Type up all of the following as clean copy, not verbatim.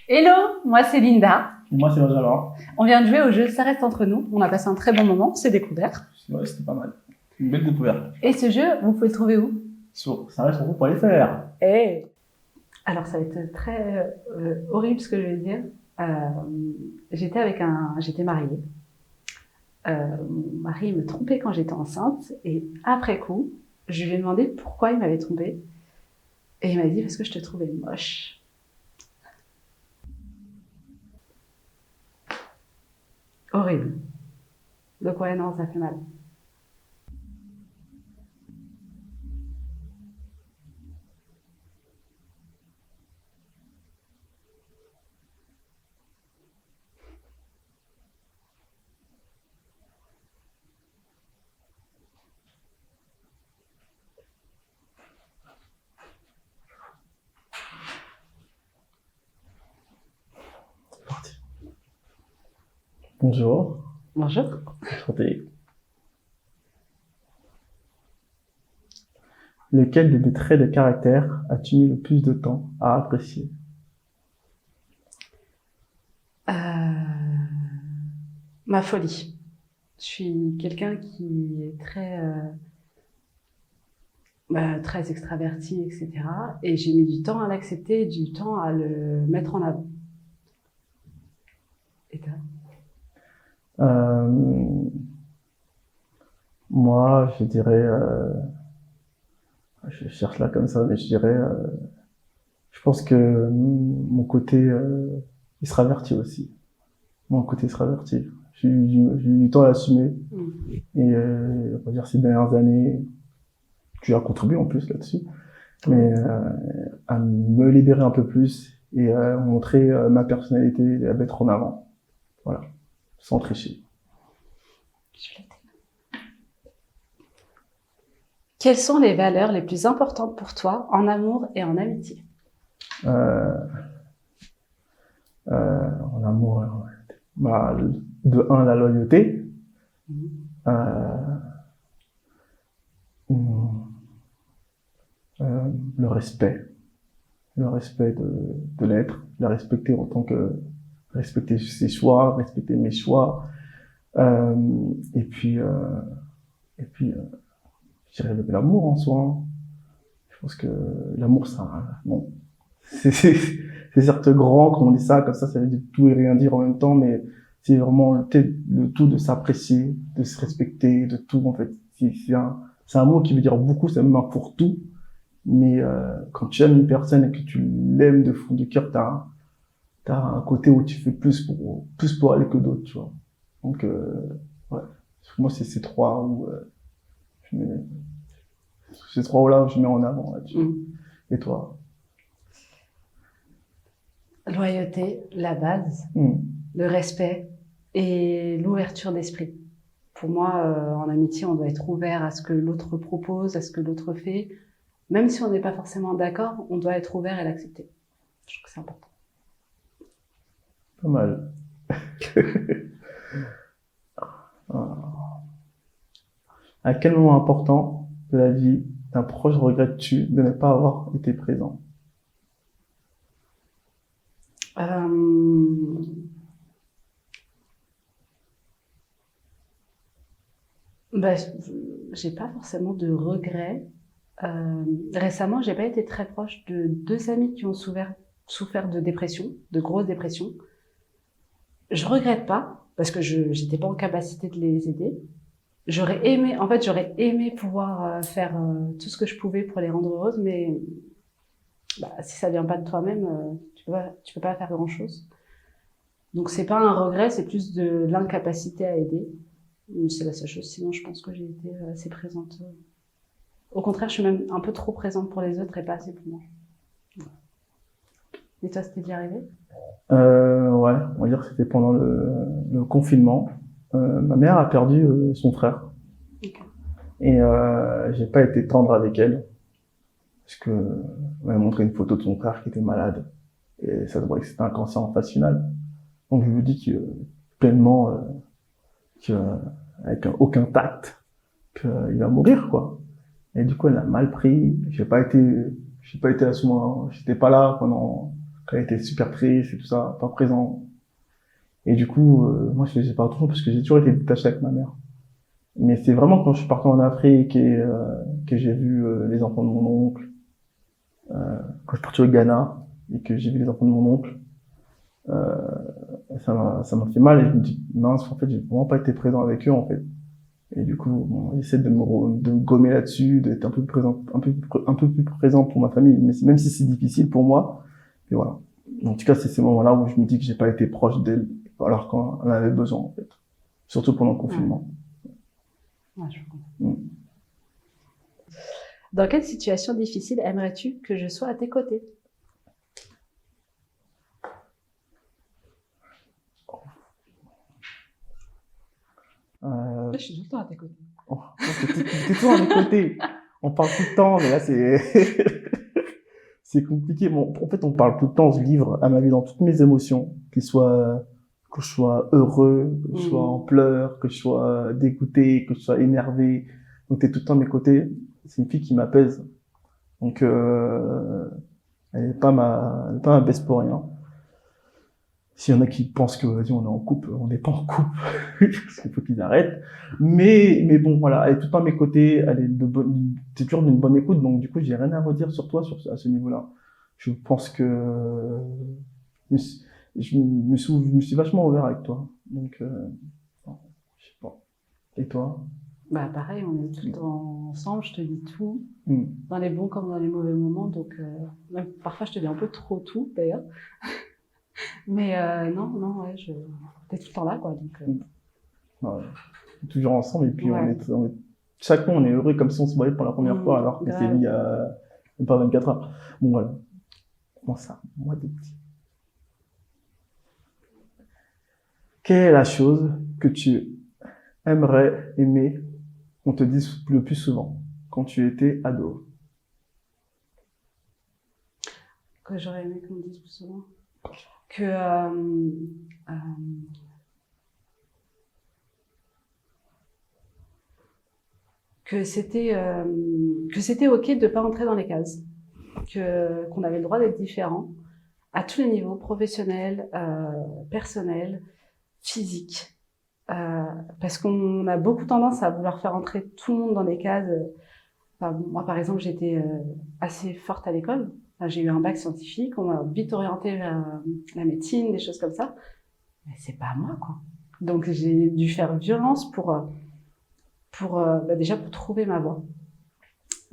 Hello, moi c'est Linda. Moi, c'est Benjamin. On vient de jouer au jeu Ça reste entre nous. On a passé un très bon moment, on s'est découvert. Ouais, c'était pas mal. Une belle découverte. Et ce jeu, vous pouvez le trouver où? Sur ça reste pour vous pour les faire. Alors ça va être très horrible ce que je vais dire. J'étais mariée. Mon mari me trompait quand j'étais enceinte et après coup, je lui ai demandé pourquoi il m'avait trompée. Et il m'a dit parce que je te trouvais moche. Horrible. Donc ouais, non, ça fait mal. C'est parti. Bonjour. Bonjour. Enchanté. Lequel de tes traits de caractère as-tu mis le plus de temps à apprécier? Ma folie. Je suis quelqu'un qui est très extraverti, etc. Et j'ai mis du temps à l'accepter et du temps à le mettre en avant. Et toi? Moi, je dirais, je cherche là comme ça, mais je dirais, je pense que mon côté extraverti aussi. Mon côté extraverti. J'ai eu du temps à l'assumer. Et on va dire ces dernières années, tu as contribué en plus là-dessus, mais à me libérer un peu plus et à montrer ma personnalité et à mettre en avant. Voilà, sans tricher. Quelles sont les valeurs les plus importantes pour toi en amour et en amitié? En amour, bah, de un, la loyauté. Le respect. Le respect de l'être. La respecter en tant que... Respecter ses choix, respecter mes choix. Et puis, je dirais l'amour en soi. Hein. Je pense que l'amour, ça... Bon, c'est certes grand quand on dit ça, comme ça veut dire tout et rien dire en même temps, mais c'est vraiment le tout de s'apprécier, de se respecter, de tout, en fait. C'est un mot qui veut dire beaucoup, c'est même un pour tout. Mais quand tu aimes une personne et que tu l'aimes de fond du cœur, t'as un côté où tu fais plus pour elle que d'autres, tu vois. Donc, ouais. Moi, c'est ces trois où ces trois-là où je mets en avant là-dessus. Et toi? Loyauté, la base, le respect et l'ouverture d'esprit. Pour moi, en amitié, on doit être ouvert à ce que l'autre propose, à ce que l'autre fait. Même si on n'est pas forcément d'accord, on doit être ouvert et l'accepter. Je trouve que c'est important. Pas mal. À quel moment important de la vie d'un proche regrettes-tu de ne pas avoir été présent? J'ai pas forcément de regrets. Récemment, j'ai pas été très proche de deux amis qui ont souffert de dépression, de grosses dépressions. Je regrette pas, parce que j'étais pas en capacité de les aider. J'aurais aimé pouvoir faire tout ce que je pouvais pour les rendre heureuses, mais si ça vient pas de toi-même, tu peux pas faire grand-chose. Donc c'est pas un regret, c'est plus de l'incapacité à aider. C'est la seule chose. Sinon, je pense que j'ai été assez présente. Au contraire, je suis même un peu trop présente pour les autres et pas assez pour moi. Et toi, c'était déjà arrivé? Ouais, on va dire que c'était pendant le confinement. Ma mère a perdu son frère. Okay. Et j'ai pas été tendre avec elle. Parce que elle m'a montré une photo de son frère qui était malade. Et ça se voyait que c'était un cancer en phase finale. Donc je lui dis que pleinement avec aucun tact qu'il va mourir, quoi. Et du coup, elle a mal pris. J'ai pas été à ce moment, j'étais pas là pendant quand elle était super triste et tout ça, pas présent. Et du coup, moi, je faisais pas trop parce que j'ai toujours été détaché avec ma mère. Mais c'est vraiment quand je suis parti en Afrique et que j'ai vu les enfants de mon oncle, quand je suis parti au Ghana et que j'ai vu les enfants de mon oncle, euh, ça m'a fait mal et je me dis, mince, en fait, j'ai vraiment pas été présent avec eux, en fait. Et du coup, bon, j'essaie de me gommer là-dessus, d'être un peu présent, un peu plus présent pour ma famille, mais même si c'est difficile pour moi, et voilà. En tout cas, c'est ces moments-là où je me dis que j'ai pas été proche d'elle, alors qu'on en avait besoin, en fait. Surtout pendant le confinement. Ouais, je comprends. Mm. Dans quelle situation difficile aimerais-tu que je sois à tes côtés? Je suis tout le temps à tes côtés. Oh, t'es toujours à mes côtés. On parle tout le temps, mais là, c'est compliqué. Bon, en fait, on parle tout le temps, on se livre à ma vie dans toutes mes émotions, que je sois heureux, que je sois en pleurs, que je sois dégoûté, que je sois énervé. Donc, t'es tout le temps à mes côtés. C'est une fille qui m'apaise. Donc, elle est pas ma best pour rien. S'il y en a qui pensent que, vas-y, on est en couple, on n'est pas en couple. Parce qu'il faut qu'ils arrêtent. Mais bon, voilà, elle est tout le temps à mes côtés, elle est c'est toujours d'une bonne écoute, donc du coup, j'ai rien à redire sur toi, à ce niveau-là. Je pense que, je me suis vachement ouvert avec toi. Donc, je sais pas. Et toi? Bah, pareil, on est tout le temps ensemble, je te dis tout, Mm. dans les bons comme dans les mauvais moments, donc même parfois je te dis un peu trop tout d'ailleurs. Mais non, ouais, t'es tout le temps là, quoi. Donc, Ouais. On est toujours ensemble, et puis ouais. chaque mois, on est heureux comme si on se voyait pour la première fois, alors que c'est grave. il y a même pas 24 heures. Bon, voilà. Comment ça? Moi, de petit. Quelle est la chose que tu aimer qu'on te dise le plus souvent quand tu étais ado? Que j'aurais aimé qu'on me dise plus souvent. Que, euh, que c'était ok de pas entrer dans les cases. Qu'on avait le droit d'être différent à tous les niveaux, professionnel, personnel, physique. Parce qu'on a beaucoup tendance à vouloir faire entrer tout le monde dans des cases. Enfin, moi, par exemple, j'étais assez forte à l'école. Enfin, j'ai eu un bac scientifique, on m'a vite orientée vers la médecine, des choses comme ça. Mais c'est pas moi, quoi. Donc, j'ai dû faire violence déjà pour trouver ma voie,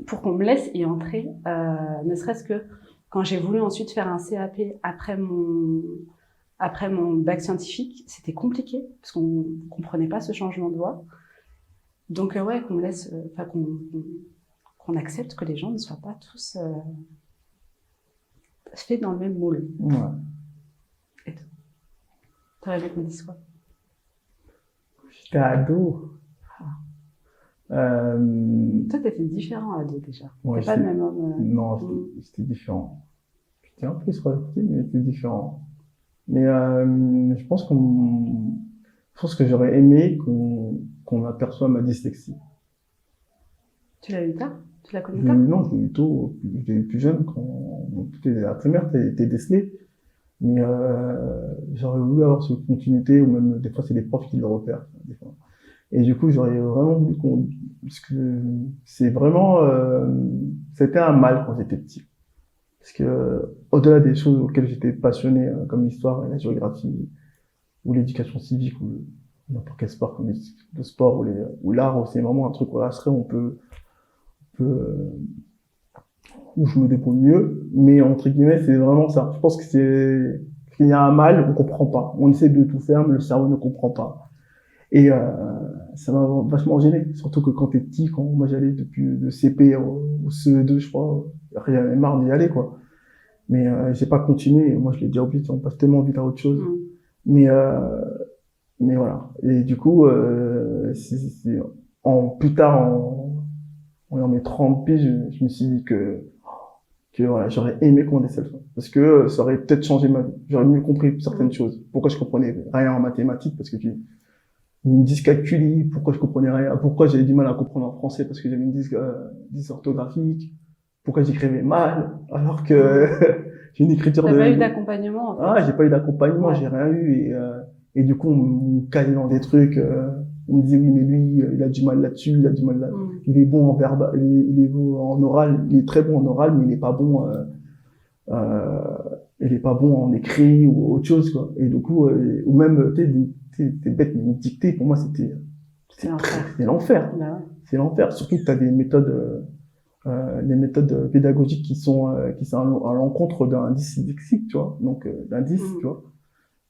pour qu'on me laisse y entrer, ne serait-ce que quand j'ai voulu ensuite faire un CAP après mon bac scientifique, c'était compliqué parce qu'on comprenait pas ce changement de voie. Donc ouais, qu'on me laisse, qu'on accepte que les gens ne soient pas tous faits dans le même moule. Ouais. Et toi, t'aurais aimé qu'on dise quoi? J'étais ado. Toi, t'étais différent ado déjà. Ouais, T'es pas le même homme. Non, c'était différent. J'étais un peu extraverti, mais c'était différent. Mais je pense que j'aurais aimé qu'on aperçoive ma dyslexie. Tu l'as eu tard? Tu l'as connu tard? Non, je l'ai eu tôt, je l'ai eu plus jeune, quand la primaire, t'es décelé. Mais j'aurais voulu avoir cette continuité, ou même des fois c'est les profs qui le repèrent. Des fois. Et du coup, j'aurais vraiment voulu parce que c'est vraiment, c'était un mal quand j'étais petit. Parce que au-delà des choses auxquelles j'étais passionné, comme l'histoire et la géographie, ou l'éducation civique, ou n'importe quel sport, comme le sport ou l'art, c'est vraiment un truc où là, on peut où je me débrouille mieux, mais entre guillemets, c'est vraiment ça. Je pense que qu'il y a un mal, on comprend pas. On essaie de tout faire, mais le cerveau ne comprend pas. Et ça m'a vachement gêné, surtout que quand t'es petit, quand moi j'allais depuis le CP au CE2, je crois, j'avais marre d'y aller, quoi. Mais j'ai pas continué, moi je l'ai déjà oublié, on passe tellement vite à autre chose. Mais voilà. Et du coup, plus tard, en mes 30 piges, je me suis dit que voilà, j'aurais aimé qu'on ait cette fois. Parce que ça aurait peut-être changé ma vie. J'aurais mieux compris certaines choses. Pourquoi je comprenais rien en mathématiques, parce que une dyscalculie, pourquoi je comprenais rien, pourquoi j'avais du mal à comprendre en français, parce que j'avais une dysorthographique, pourquoi j'écrivais mal, alors que j'ai une écriture T'as pas eu d'accompagnement, en fait. Ah, j'ai pas eu d'accompagnement, Ouais. j'ai rien eu et du coup on me calait dans des trucs, on me disait oui mais lui il a du mal là-dessus, il a du mal là, il est bon en verbal, il est bon en oral, il est très bon en oral mais il est pas bon euh, il est pas bon en écrit ou autre chose quoi. Et du coup ou même t'es bête mais une dictée pour moi C'est l'enfer. c'était l'enfer. Bah ouais. C'est l'enfer, surtout que tu as des méthodes pédagogiques qui sont à l'encontre d'un dyslexique, tu vois, donc d'un dys, tu vois.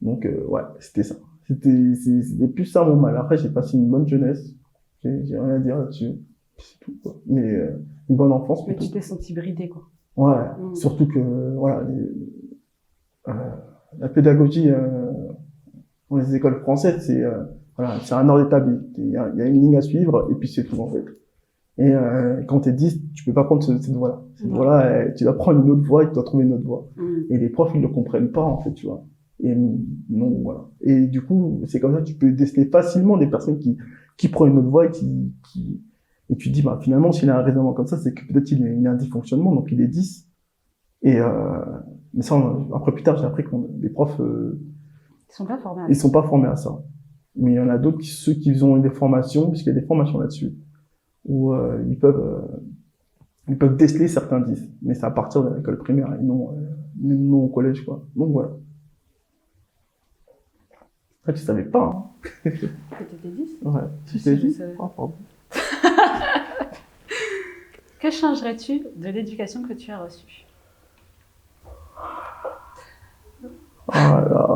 Donc ouais, c'était ça. C'était plus ça mon mal. Après, j'ai passé une bonne jeunesse. J'ai rien à dire là-dessus. C'est tout, quoi. Mais une bonne enfance Mais plutôt. tu t'es senti bridé, quoi. Ouais, surtout que voilà, euh, la pédagogie dans les écoles françaises, c'est voilà, c'est un ordre établi. Il y a une ligne à suivre et puis c'est tout en fait. Et quand t'es 10, tu peux pas prendre cette voie-là. Cette voie-là, tu dois prendre une autre voie et tu dois trouver une autre voie. Et les profs, ils le comprennent pas, en fait, tu vois. Et non, voilà. Et du coup, c'est comme ça que tu peux déceler facilement des personnes qui prennent une autre voie et tu te dis, bah, finalement, s'il a un raisonnement comme ça, c'est que peut-être il a un dysfonctionnement, donc il est 10. Et, mais ça, après, plus tard, j'ai appris que les profs, Ils sont pas formés à ils ça. sont pas formés à ça. Mais il y en a d'autres, ceux qui ont eu des formations, puisqu'il y a des formations là-dessus, où ils peuvent déceler certains 10, mais c'est à partir de l'école primaire et non au collège, quoi. Donc voilà. Après, tu savais pas, hein. Que t'étais 10? Ouais. Tu Si, t'es je dit? savais. Oh, pardon. Que changerais-tu de l'éducation que tu as reçue? Ah là,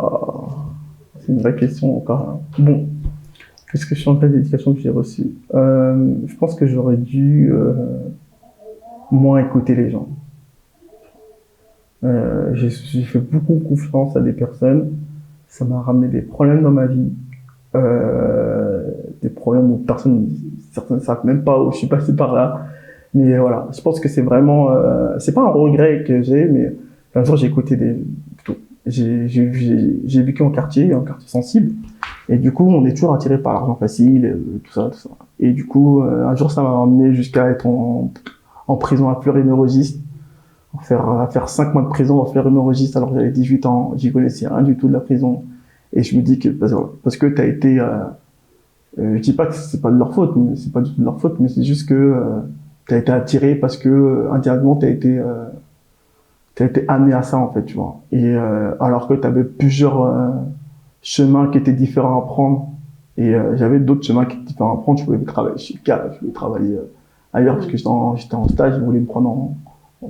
c'est une vraie question encore, hein. Bon, qu'est-ce que je changerais de l'éducation que j'ai reçue? Je pense que j'aurais dû moins écouter les gens. J'ai fait beaucoup confiance à des personnes. Ça m'a ramené des problèmes dans ma vie. Des problèmes où certains ne savent même pas où je suis passé par là. Mais voilà, je pense que c'est vraiment, c'est pas un regret que j'ai, mais un jour j'ai écouté plutôt, j'ai vécu en quartier sensible. Et du coup, on est toujours attiré par l'argent facile, tout ça. Et du coup, un jour, ça m'a emmené jusqu'à être en prison à Fleury-Mérogis, à faire 5 mois de prison à Fleury-Mérogis alors que j'avais 18 ans, j'y connaissais rien du tout de la prison. Et je me dis que, parce que t'as été, je dis pas que c'est pas de leur faute, mais c'est pas du tout de leur faute, mais c'est juste que, t'as été attiré parce que, indirectement, t'as été amené à ça, en fait, tu vois. Et, alors que t'avais plusieurs, chemins qui étaient différents à prendre. Et, j'avais d'autres chemins qui étaient différents à prendre. Je voulais travailler chez CAF, je voulais travailler, ailleurs parce que j'étais en stage, je voulais me prendre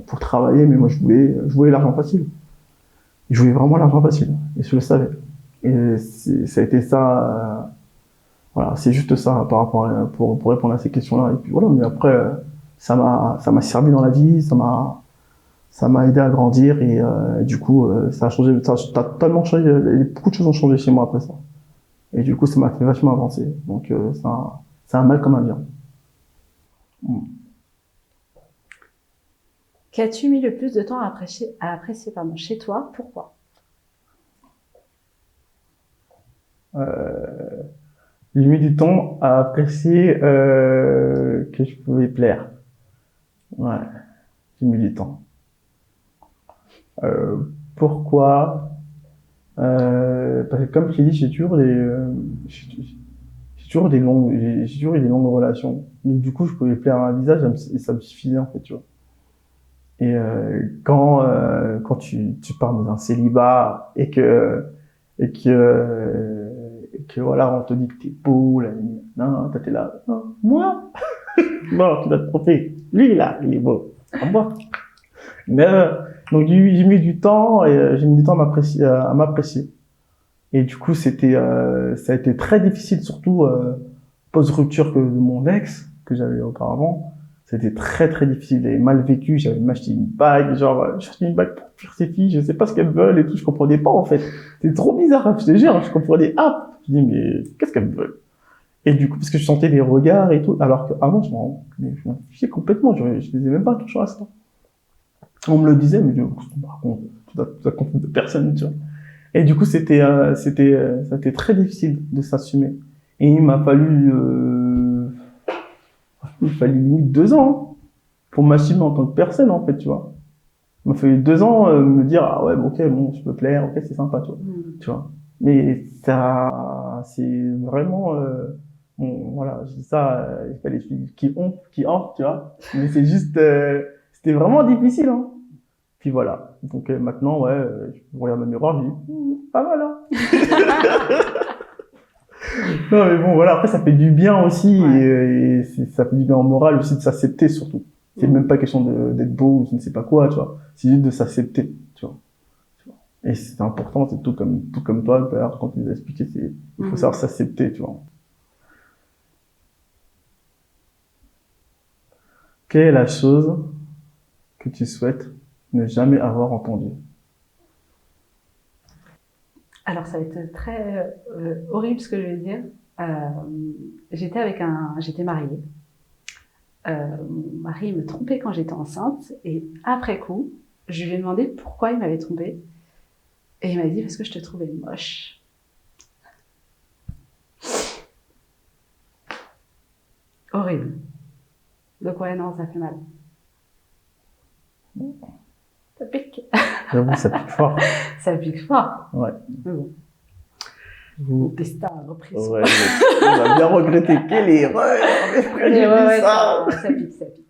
pour travailler, mais moi, je voulais l'argent facile. Je voulais vraiment l'argent facile. Et je le savais. Et ça a été ça, voilà, c'est juste ça par rapport pour répondre à ces questions-là. Et puis voilà, mais après, ça m'a servi dans la vie, ça m'a aidé à grandir et du coup, ça a changé, ça a totalement changé, beaucoup de choses ont changé chez moi après ça. Et du coup, ça m'a fait vachement avancer. Donc, c'est un mal comme un bien. Qu'as-tu mis le plus de temps à apprécier chez toi? Pourquoi? J'ai mis du temps à apprécier que je pouvais plaire. Ouais, j'ai mis du temps. Pourquoi? Parce que comme je t'ai dit, j'ai toujours j'ai toujours eu des longues relations. Donc du coup, je pouvais plaire à un visage et ça me suffisait en fait, tu vois. Et quand tu parles d'un célibat et que voilà, on te dit que t'es beau, là, non, toi t'es là, non, moi, non, tu dois te tromper. Lui là, il est beau. À moi. Mais donc j'ai mis du temps et j'ai mis du temps à m'apprécier. Et du coup, ça a été très difficile, surtout post-rupture de mon ex que j'avais auparavant. C'était très très difficile, j'avais mal vécu, j'avais m'acheté une bague, j'ai acheté une bague pour fuir ces filles, je sais pas ce qu'elles veulent et tout, je comprenais pas en fait. C'était trop bizarre, je te jure, je comprenais je dis mais qu'est-ce qu'elles veulent? Et du coup, parce que je sentais des regards et tout, alors qu'avant je m'en fichais complètement, je faisais même pas attention à ça. On me le disait, mais par contre, tu dois compte de personne, tu vois. Et du coup, ça a été très difficile de s'assumer. Et il m'a fallu limite 2 ans, hein, pour m'assumer en tant que personne, en fait, tu vois. m'a fallu 2 ans me dire ah ouais bon, ok bon je peux plaire, ok c'est sympa tu vois. Mais ça c'est vraiment bon voilà je dis ça il y a pas les filles qui ont tu vois. Mais c'est juste c'était vraiment difficile hein. Puis voilà donc maintenant ouais je regarde le miroir je dis pas mal hein. Non mais bon voilà après ça fait du bien aussi et ça fait du bien au moral aussi de s'accepter surtout. C'est même pas question d'être beau ou je ne sais pas quoi, tu vois. C'est juste de s'accepter, tu vois. Et c'est important, c'est tout comme toi, d'ailleurs, quand tu nous as expliqué, il faut savoir s'accepter, tu vois. Quelle est la chose que tu souhaites ne jamais avoir entendue? Alors, ça va être très horrible ce que je vais dire. J'étais mariée. Mon mari me trompait quand j'étais enceinte et après coup, je lui ai demandé pourquoi il m'avait trompée et il m'a dit parce que je te trouvais moche. Horrible. Donc ouais, non, ça fait mal. Ça pique. J'avoue, ça pique fort. Ça pique fort. Ouais. Mais bon. Vous... Destin a repris son. Ouais, on va bien regretter. Quelle erreur! Mais Ouais, ça pique, ça pique.